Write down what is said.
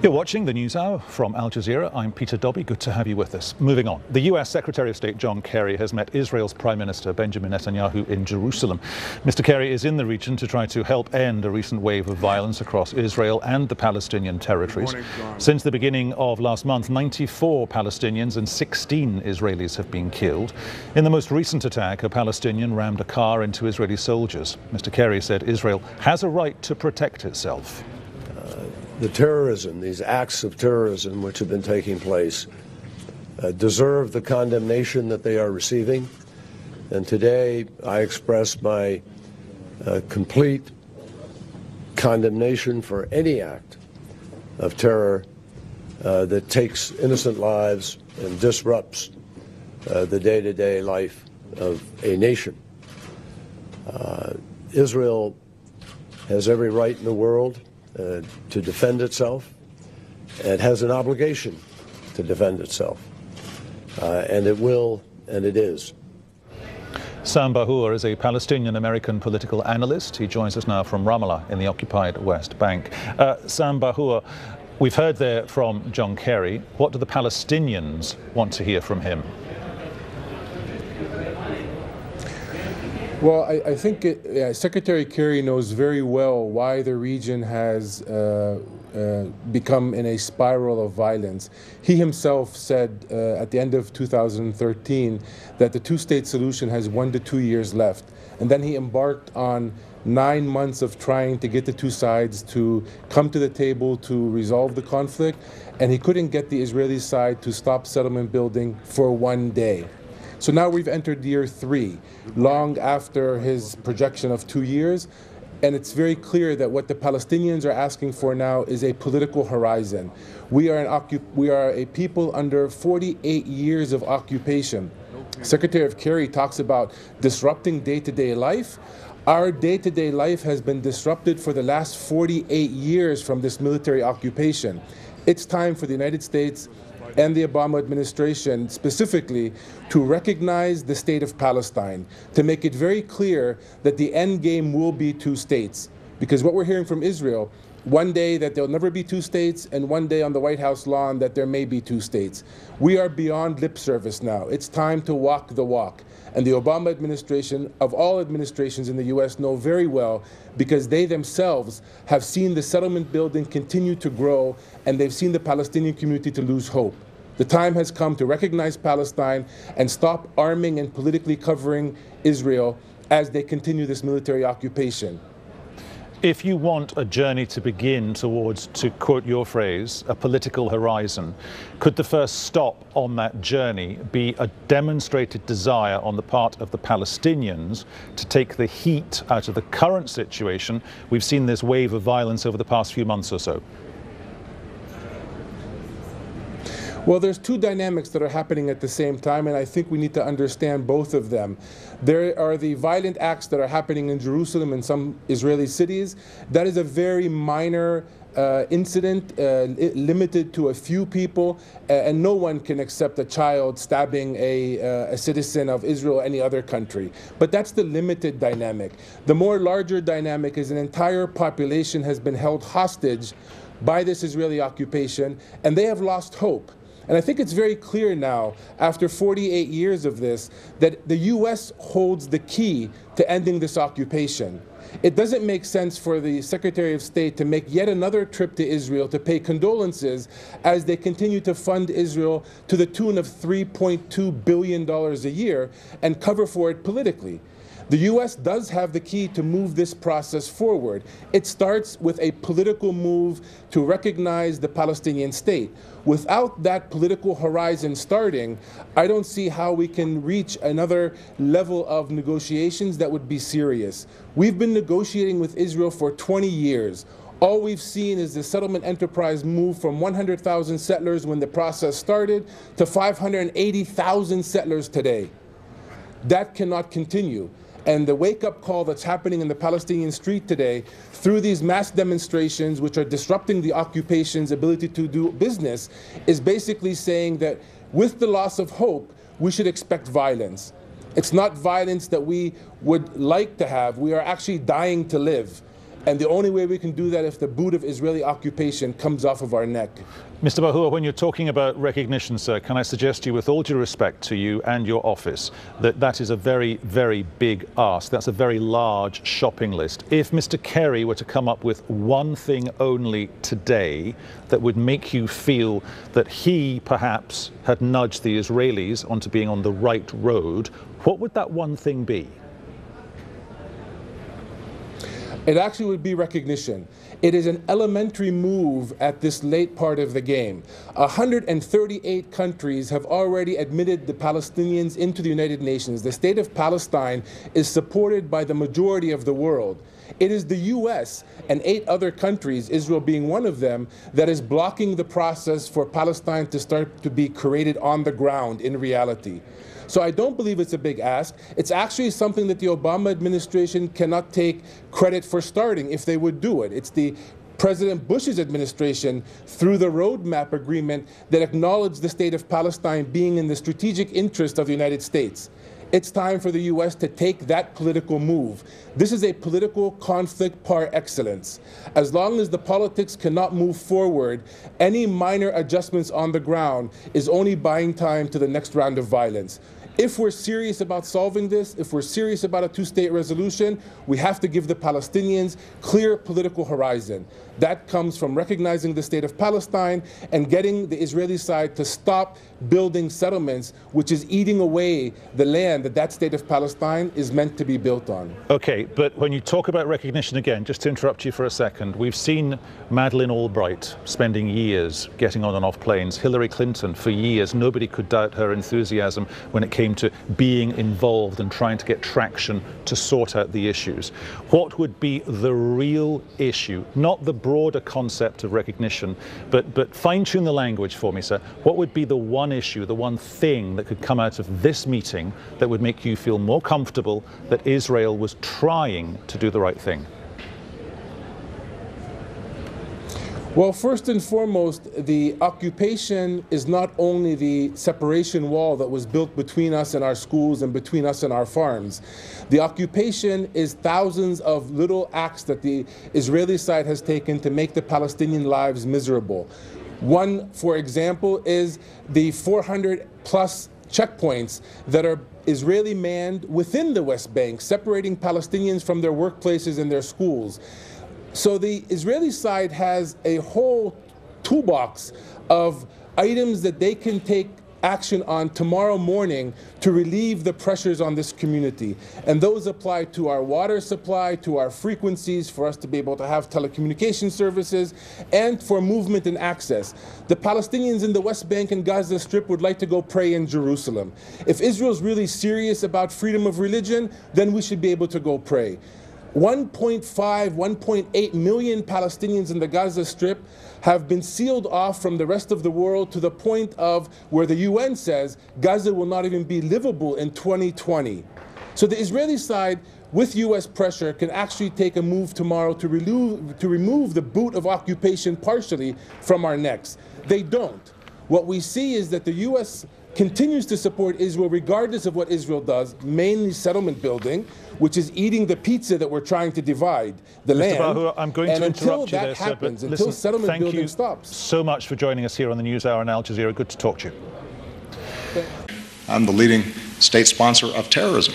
You're watching the News Hour from Al Jazeera. I'm Peter Dobby. Good to have you with us. Moving on. The US Secretary of State John Kerry has met Israel's Prime Minister Benjamin Netanyahu in Jerusalem. Mr. Kerry is in the region to try to help end a recent wave of violence across Israel and the Palestinian territories. Since the beginning of last month, 94 Palestinians and 16 Israelis have been killed. In the most recent attack, a Palestinian rammed a car into Israeli soldiers. Mr. Kerry said Israel has a right to protect itself. The terrorism, these acts of terrorism which have been taking place, deserve the condemnation that they are receiving. And today I express my complete condemnation for any act of terror that takes innocent lives and disrupts the day-to-day life of a nation. Israel has every right in the world to defend itself. It has an obligation to defend itself, and it will, and it is. Sam Bahour is a Palestinian-American political analyst. He joins us now from Ramallah in the occupied West Bank. Sam Bahour, we've heard there from John Kerry. What do the Palestinians want to hear from him? Well, I think Secretary Kerry knows very well why the region has become in a spiral of violence. He himself said at the end of 2013 that the two-state solution has 1 to 2 years left. And then he embarked on 9 months of trying to get the two sides to come to the table to resolve the conflict. And he couldn't get the Israeli side to stop settlement building for 1 day. So now we've entered year 3, long after his projection of 2 years, and it's very clear that what the Palestinians are asking for now is a political horizon. We are a people under 48 years of occupation. Secretary of Kerry talks about disrupting day-to-day life. Our day-to-day life has been disrupted for the last 48 years from this military occupation. It's time for the United States and the Obama administration specifically to recognize the state of Palestine, to make it very clear that the end game will be 2 states. Because what we're hearing from Israel, one day that there'll never be 2 states, and one day on the White House lawn that there may be 2 states. We are beyond lip service now. It's time to walk the walk. And the Obama administration, of all administrations in the US, know very well, because they themselves have seen the settlement building continue to grow, and they've seen the Palestinian community to lose hope. The time has come to recognize Palestine and stop arming and politically covering Israel as they continue this military occupation. If you want a journey to begin towards, to quote your phrase, a political horizon, could the first stop on that journey be a demonstrated desire on the part of the Palestinians to take the heat out of the current situation? We've seen this wave of violence over the past few months or so. Well, there's 2 dynamics that are happening at the same time, and I think we need to understand both of them. There are the violent acts that are happening in Jerusalem and some Israeli cities. That is a very minor incident, limited to a few people, and no one can accept a child stabbing a citizen of Israel or any other country. But that's the limited dynamic. The more larger dynamic is an entire population has been held hostage by this Israeli occupation, and they have lost hope. And I think it's very clear now, after 48 years of this, that the US holds the key to ending this occupation. It doesn't make sense for the Secretary of State to make yet another trip to Israel to pay condolences as they continue to fund Israel to the tune of $3.2 billion a year and cover for it politically. The US does have the key to move this process forward. It starts with a political move to recognize the Palestinian state. Without that political horizon starting, I don't see how we can reach another level of negotiations that would be serious. We've been negotiating with Israel for 20 years. All we've seen is the settlement enterprise move from 100,000 settlers when the process started to 580,000 settlers today. That cannot continue. And the wake-up call that's happening in the Palestinian street today through these mass demonstrations, which are disrupting the occupation's ability to do business, is basically saying that with the loss of hope, we should expect violence. It's not violence that we would like to have. We are actually dying to live. And the only way we can do that if the boot of Israeli occupation comes off of our neck. Mr. Bahua, when you're talking about recognition, sir, can I suggest to you, with all due respect to you and your office, that that is a very, very big ask. That's a very large shopping list. If Mr. Kerry were to come up with one thing only today that would make you feel that he perhaps had nudged the Israelis onto being on the right road, what would that one thing be? It actually would be recognition. It is an elementary move at this late part of the game. 138 countries have already admitted the Palestinians into the United Nations. The state of Palestine is supported by the majority of the world. It is the US and 8 other countries, Israel being one of them, that is blocking the process for Palestine to start to be created on the ground in reality. So I don't believe it's a big ask. It's actually something that the Obama administration cannot take credit for starting if they would do it. It's the President Bush's administration, through the roadmap agreement, that acknowledged the state of Palestine being in the strategic interest of the United States. It's time for the U.S. to take that political move. This is a political conflict par excellence. As long as the politics cannot move forward, any minor adjustments on the ground is only buying time to the next round of violence. If we're serious about solving this, if we're serious about a two-state resolution, we have to give the Palestinians clear political horizon. That comes from recognizing the state of Palestine and getting the Israeli side to stop building settlements, which is eating away the land that that state of Palestine is meant to be built on. Okay, but when you talk about recognition again, just to interrupt you for a second, we've seen Madeleine Albright spending years getting on and off planes. Hillary Clinton, for years, nobody could doubt her enthusiasm when it came to being involved and trying to get traction to sort out the issues. What would be the real issue, not the broader concept of recognition, but fine-tune the language for me, sir. What would be the one issue, the one thing that could come out of this meeting that would make you feel more comfortable that Israel was trying to do the right thing? Well, first and foremost, the occupation is not only the separation wall that was built between us and our schools and between us and our farms. The occupation is thousands of little acts that the Israeli side has taken to make the Palestinian lives miserable. One, for example, is the 400+ checkpoints that are Israeli manned within the West Bank, separating Palestinians from their workplaces and their schools. So the Israeli side has a whole toolbox of items that they can take action on tomorrow morning to relieve the pressures on this community. And those apply to our water supply, to our frequencies, for us to be able to have telecommunication services, and for movement and access. The Palestinians in the West Bank and Gaza Strip would like to go pray in Jerusalem. If Israel's really serious about freedom of religion, then we should be able to go pray. 1.5, 1.8 million Palestinians in the Gaza Strip have been sealed off from the rest of the world to the point of where the UN says Gaza will not even be livable in 2020. So the Israeli side, with US pressure, can actually take a move tomorrow to remove the boot of occupation partially from our necks. They don't. What we see is that the US continues to support Israel regardless of what Israel does, mainly settlement building, which is eating the pizza that we're trying to divide, the land. Mr. Bahua, I'm going to interrupt you there, sir, but happens, listen, until settlement building stops. Thank you so much for joining us here on the News Hour on Al Jazeera. Good to talk to you. I'm the leading state sponsor of terrorism.